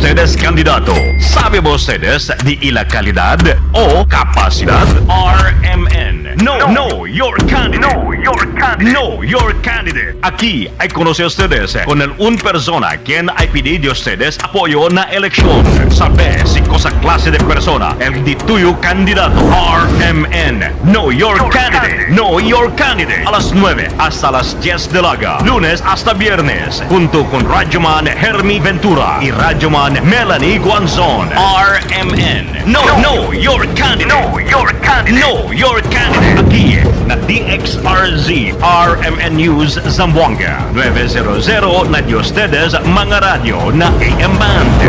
ustedes candidato? ¿Sabe ustedes de la calidad o capacidad? RMN. No, your candidate. No, your candidate. Aquí ay conoce ustedes con un persona quien ay pide de ustedes apoyo na eleksyon. Sabe si cosa clase de persona el di tuyo candidato. RMN. No, your candidate. No, your candidate. A las 9 hasta las 10 de la lunes hasta viernes, junto con Radyoman Hermie Ventura y Radyoman Melanie Guanzon. RMN. No, your candidate. No, your candidate. Aquí na DXRZ RMN News Zamboanga 900 na de ustedes mga radio na AM band.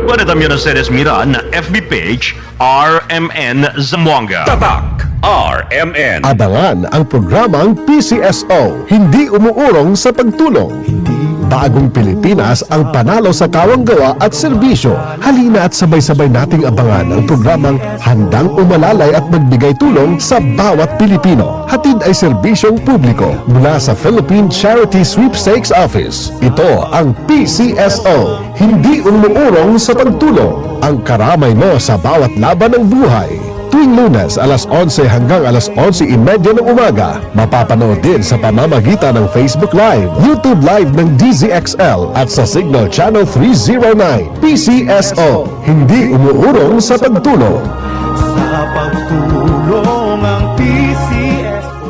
Puede también ustedes mirar na FB page RMN Zamboanga. Tatak RMN. Abangan ang programang PCSO, hindi umuurong sa pagtulong. Bagong Pilipinas ang panalo sa kawanggawa at serbisyo. Halina at sabay-sabay nating abangan ang programang handang umalalay at magbigay tulong sa bawat Pilipino. Hatid ay serbisyong publiko mula sa Philippine Charity Sweepstakes Office. Ito ang PCSO, hindi umuurong sa pagtulong. Ang karamay mo sa bawat laban ng buhay. Tuwing Lunes, alas 11 hanggang alas 11:30 ng umaga. Mapapanood din sa pamamagitan ng Facebook Live, YouTube Live ng DZXL at sa Signal Channel 309. PCSO, hindi umuurong sa pagtulong. Sa pagtulong ang PCSO.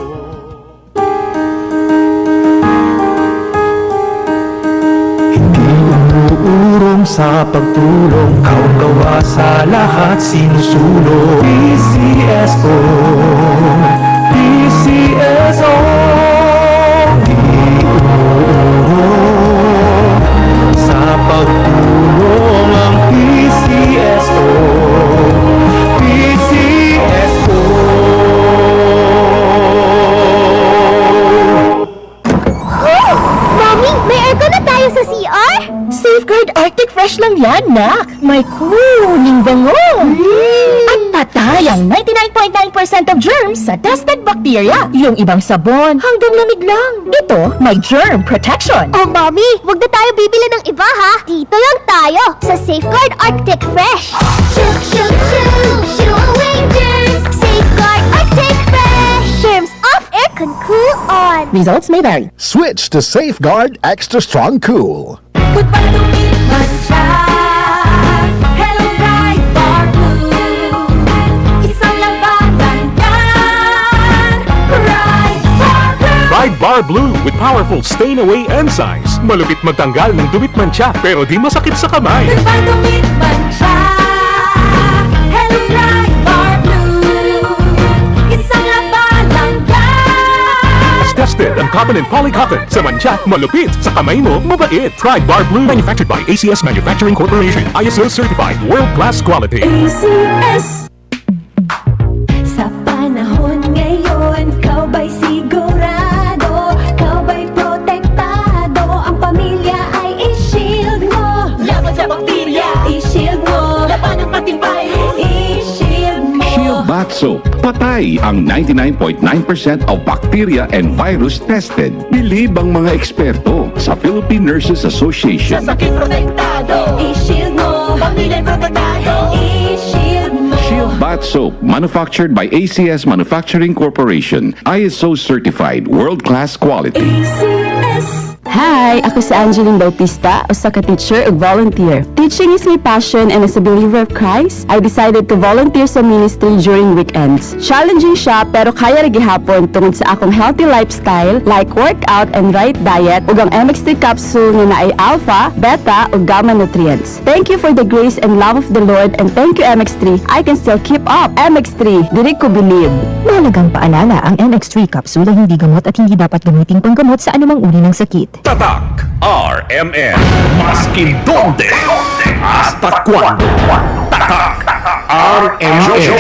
Umuurong sa pagtulong, kawgawa sa lahat sinusulong. PCSO, PCSO, di umuurong sa pagtulong ang PCSO, PCSO. Mommy, may aircon na tayo sa CR? Safeguard Arctic Fresh lang yan, nak. May cooling bango. At patay ang 99.9% of germs sa tested bacteria. Yung ibang sabon, hanggang lamig lang. Ito, may germ protection. Oh, Mommy, wag na tayo bibili ng iba, ha? Dito lang tayo sa Safeguard Arctic Fresh. Shoo, shoo, shoo, shoo away germs. Safeguard Arctic Fresh. Germs off, aircon cool on. Results may vary. Switch to Safeguard Extra Strong Cool. Goodbye to me, Mancha. Hello, bright bar blue. Isang labanan yan. Bright bar blue. Bright Bar Blue with powerful stain-away enzymes. Malupit magtanggal ng dumit mancha pero di masakit sa kamay. Goodbye to me, Mancha. Hello, bright bar blue. Isang labanan yan. As tested ang cotton and polycotton. Sa mancha, malupit. Sa kamay mo, mabait. Bright Bar Blue manufactured by ACS Manufacturing Corporation. ISO certified. World-class quality. ACS. Sa panahon ngayon, kau ba'y sigurado? Kau ba'y protektado? Ang pamilya ay i-shield mo. Laban sa bakterya, i-shield mo. Laban ng matibay, i-shield mo. Shield Bath Soap. Patay ang 99.9% of bacteria and virus tested. Bilib ang mga eksperto sa Philippine Nurses Sa Association. sakit protektado, i-shield mo. Pamilya protektado, i-shield mo. Shield Bath Soap, manufactured by ACS Manufacturing Corporation. ISO certified, world-class quality. ACS. Hi! Ako si Angeline Bautista, usa ka teacher ug volunteer. Teaching is my passion and as a believer of Christ, I decided to volunteer sa ministry during weekends. Challenging siya pero kaya ra gihapon tungod sa akong healthy lifestyle like workout and right diet ug ang MX3 capsule nga naay alpha, beta ug gamma nutrients. Thank you for the grace and love of the Lord and thank you MX3. I can still keep up. MX3, dili ko believe. Mahalagang paalala, ang MX3 capsule ay hindi gamot at hindi dapat gamitin panggamot sa anumang uri ng sakit. Tatak RMN. Maskin donde hasta cuando. Tatak RMN.